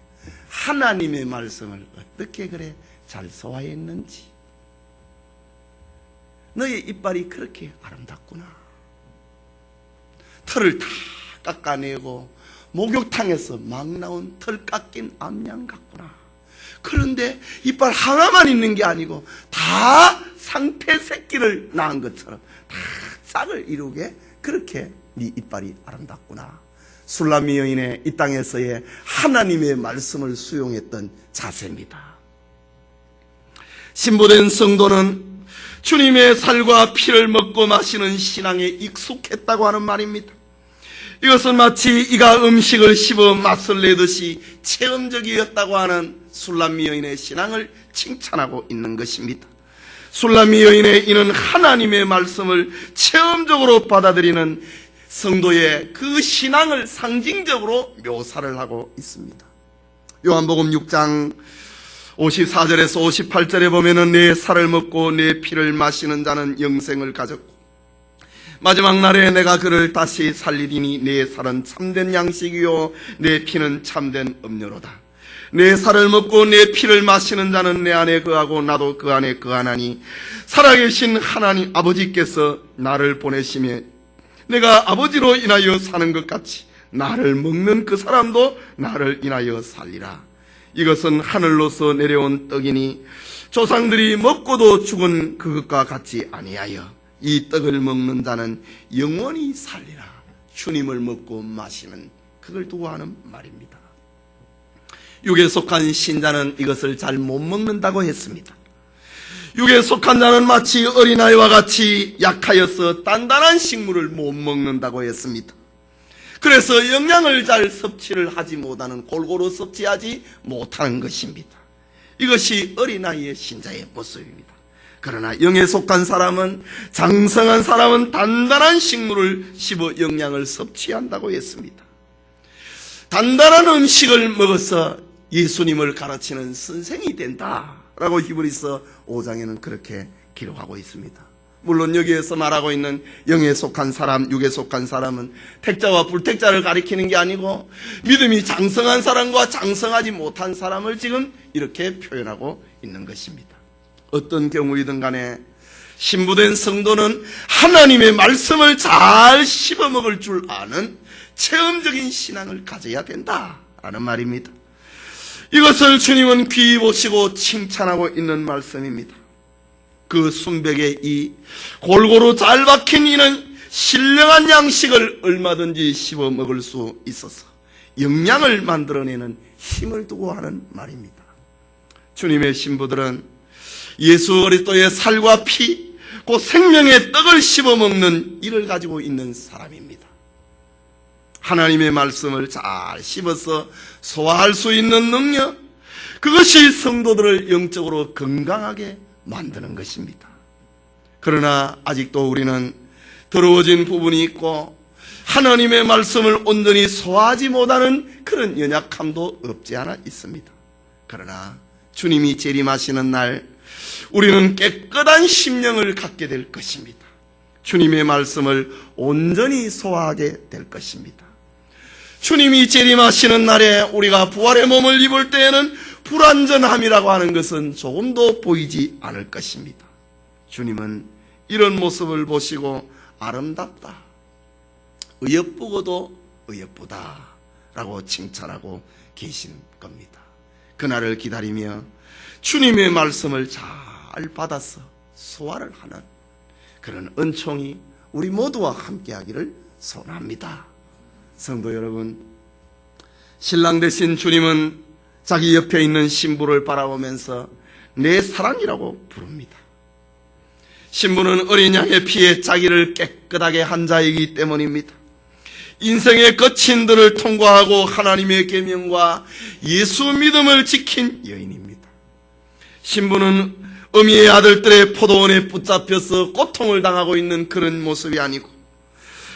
하나님의 말씀을 어떻게 그래 잘 소화했는지, 너의 이빨이 그렇게 아름답구나, 털을 다 깎아내고 목욕탕에서 막 나온 털 깎인 암양 같구나. 그런데 이빨 하나만 있는 게 아니고 다 상태 새끼를 낳은 것처럼 다 짝을 이루게 그렇게 네 이빨이 아름답구나. 술람미 여인의 이 땅에서의 하나님의 말씀을 수용했던 자세입니다. 신부된 성도는 주님의 살과 피를 먹고 마시는 신앙에 익숙했다고 하는 말입니다. 이것은 마치 이가 음식을 씹어 맛을 내듯이 체험적이었다고 하는 술람미 여인의 신앙을 칭찬하고 있는 것입니다. 술람미 여인의 이는 하나님의 말씀을 체험적으로 받아들이는 성도의 그 신앙을 상징적으로 묘사를 하고 있습니다. 요한복음 6장 54절에서 58절에 보면은 내 살을 먹고 내 피를 마시는 자는 영생을 가졌고 마지막 날에 내가 그를 다시 살리리니 내 살은 참된 양식이요 내 피는 참된 음료로다. 내 살을 먹고 내 피를 마시는 자는 내 안에 거하고 나도 그 안에 거하나니 살아계신 하나님 아버지께서 나를 보내시며 내가 아버지로 인하여 사는 것 같이 나를 먹는 그 사람도 나를 인하여 살리라. 이것은 하늘로서 내려온 떡이니 조상들이 먹고도 죽은 그것과 같이 아니하여 이 떡을 먹는 자는 영원히 살리라. 주님을 먹고 마시는 그걸 두고 하는 말입니다. 육에 속한 신자는 이것을 잘 못 먹는다고 했습니다. 육에 속한 자는 마치 어린아이와 같이 약하여서 단단한 식물을 못 먹는다고 했습니다. 그래서 영양을 잘 섭취를 하지 못하는, 골고루 섭취하지 못하는 것입니다. 이것이 어린아이의 신자의 모습입니다. 그러나 영에 속한 사람은, 장성한 사람은 단단한 식물을 씹어 영양을 섭취한다고 했습니다. 단단한 음식을 먹어서 예수님을 가르치는 선생이 된다라고 히브리서 5장에는 그렇게 기록하고 있습니다. 물론 여기에서 말하고 있는 영에 속한 사람, 육에 속한 사람은 택자와 불택자를 가리키는 게 아니고 믿음이 장성한 사람과 장성하지 못한 사람을 지금 이렇게 표현하고 있는 것입니다. 어떤 경우이든 간에 신부된 성도는 하나님의 말씀을 잘 씹어먹을 줄 아는 체험적인 신앙을 가져야 된다라는 말입니다. 이것을 주님은 귀히 보시고 칭찬하고 있는 말씀입니다. 그 순백의 이 골고루 잘 박힌 이는 신령한 양식을 얼마든지 씹어 먹을 수 있어서 영양을 만들어내는 힘을 두고 하는 말입니다. 주님의 신부들은 예수 그리스도의 살과 피, 그 생명의 떡을 씹어먹는 이를 가지고 있는 사람입니다. 하나님의 말씀을 잘 씹어서 소화할 수 있는 능력, 그것이 성도들을 영적으로 건강하게 만드는 것입니다. 그러나 아직도 우리는 더러워진 부분이 있고 하나님의 말씀을 온전히 소화하지 못하는 그런 연약함도 없지 않아 있습니다. 그러나 주님이 재림하시는 날 우리는 깨끗한 심령을 갖게 될 것입니다. 주님의 말씀을 온전히 소화하게 될 것입니다. 주님이 재림하시는 날에 우리가 부활의 몸을 입을 때에는 불완전함이라고 하는 것은 조금도 보이지 않을 것입니다. 주님은 이런 모습을 보시고 아름답다, 의엽보고도 의엽보다 라고 칭찬하고 계신 겁니다. 그날을 기다리며 주님의 말씀을 잘 받아서 소화를 하는 그런 은총이 우리 모두와 함께하기를 소원합니다. 성도 여러분, 신랑 되신 주님은 자기 옆에 있는 신부를 바라보면서 내 사랑이라고 부릅니다. 신부는 어린 양의 피에 자기를 깨끗하게 한 자이기 때문입니다. 인생의 거친 들을 통과하고 하나님의 계명과 예수 믿음을 지킨 여인입니다. 신부는 어미의 아들들의 포도원에 붙잡혀서 고통을 당하고 있는 그런 모습이 아니고,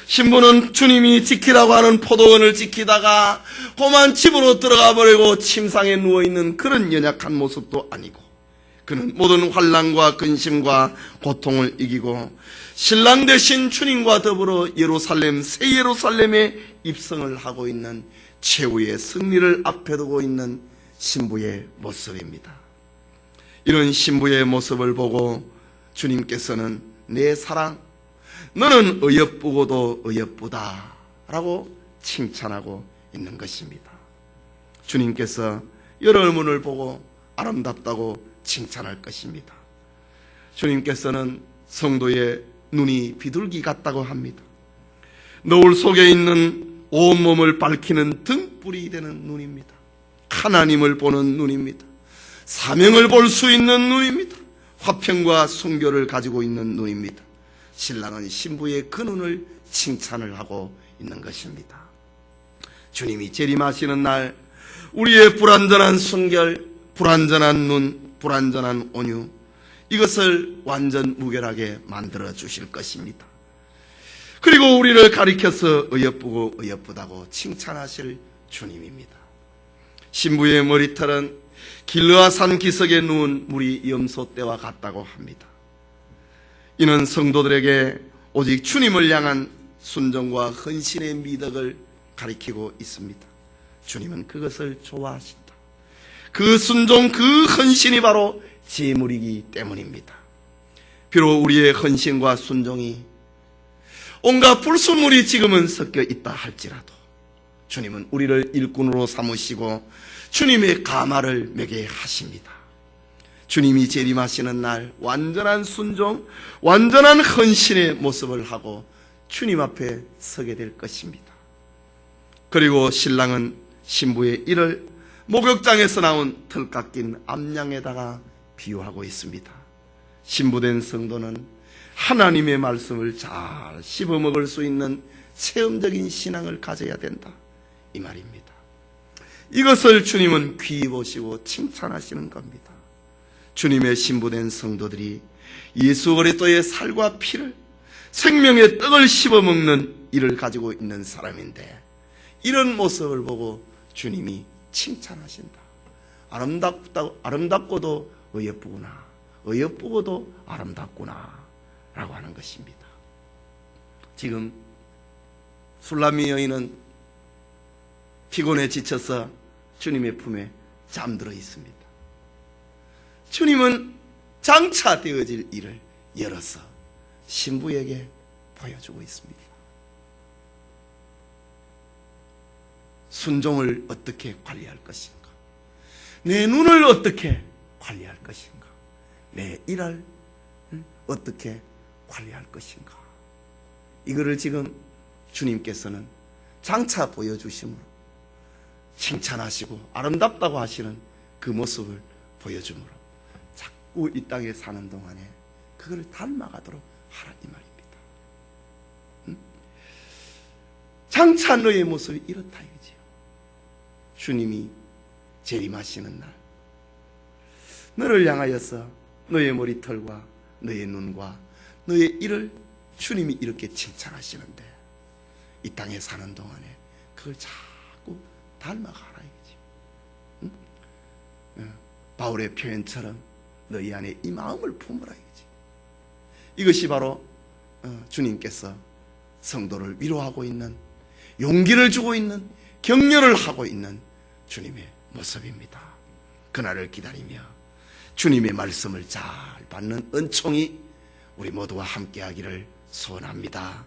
신부는 주님이 지키라고 하는 포도원을 지키다가 고만 집으로 들어가 버리고 침상에 누워있는 그런 연약한 모습도 아니고, 그는 모든 환난과 근심과 고통을 이기고 신랑 되신 주님과 더불어 예루살렘, 새 예루살렘에 입성을 하고 있는 최후의 승리를 앞에 두고 있는 신부의 모습입니다. 이런 신부의 모습을 보고 주님께서는 내 사랑, 너는 어여쁘고도 어여쁘다 라고 칭찬하고 있는 것입니다. 주님께서 여러분을 보고 아름답다고 칭찬할 것입니다. 주님께서는 성도의 눈이 비둘기 같다고 합니다. 노을 속에 있는 온몸을 밝히는 등불이 되는 눈입니다. 하나님을 보는 눈입니다. 사명을 볼 수 있는 눈입니다. 화평과 순교를 가지고 있는 눈입니다. 신랑은 신부의 그 눈을 칭찬을 하고 있는 것입니다. 주님이 재림하시는 날 우리의 불완전한 순결, 불완전한 눈, 불완전한 온유, 이것을 완전 무결하게 만들어 주실 것입니다. 그리고 우리를 가리켜서 어여쁘고 어여쁘다고 칭찬하실 주님입니다. 신부의 머리털은 길르아산 기슭에 누운 무리 염소떼와 같다고 합니다. 이는 성도들에게 오직 주님을 향한 순종과 헌신의 미덕을 가리키고 있습니다. 주님은 그것을 좋아하신다. 그 순종, 그 헌신이 바로 제물이기 때문입니다. 비록 우리의 헌신과 순종이 온갖 불순물이 지금은 섞여 있다 할지라도 주님은 우리를 일꾼으로 삼으시고 주님의 가마를 매게 하십니다. 주님이 재림하시는 날 완전한 순종, 완전한 헌신의 모습을 하고 주님 앞에 서게 될 것입니다. 그리고 신랑은 신부의 이를 목욕장에서 나온 털 깎인 암양에다가 비유하고 있습니다. 신부된 성도는 하나님의 말씀을 잘 씹어먹을 수 있는 체험적인 신앙을 가져야 된다, 이 말입니다. 이것을 주님은 귀히 보시고 칭찬하시는 겁니다. 주님의 신부된 성도들이 예수 그리스도의 살과 피를, 생명의 떡을 씹어먹는 이를 가지고 있는 사람인데, 이런 모습을 보고 주님이 칭찬하신다. 아름답고도 어여쁘구나, 어여쁘고도 아름답구나 라고 하는 것입니다. 지금 술람미 여인은 피곤해 지쳐서 주님의 품에 잠들어 있습니다. 주님은 장차 되어질 일을 열어서 신부에게 보여주고 있습니다. 순종을 어떻게 관리할 것인가? 내 눈을 어떻게 관리할 것인가? 내 일을 어떻게 관리할 것인가? 이거를 지금 주님께서는 장차 보여주심으로 칭찬하시고 아름답다고 하시는 그 모습을 보여줌으로 자꾸 이 땅에 사는 동안에 그걸 닮아가도록 하라 이 말입니다. 장차 너의 모습이 이렇다 이거지요. 주님이 재림하시는 날 너를 향하여서 너의 머리털과 너의 눈과 너의 이를 주님이 이렇게 칭찬하시는데 이 땅에 사는 동안에 그걸 자꾸 닮아가라 이거지. 바울의 표현처럼 너희 안에 이 마음을 품으라 이거지. 이것이 바로 주님께서 성도를 위로하고 있는, 용기를 주고 있는, 격려를 하고 있는 주님의 모습입니다. 그날을 기다리며 주님의 말씀을 잘 받는 은총이 우리 모두와 함께하기를 소원합니다.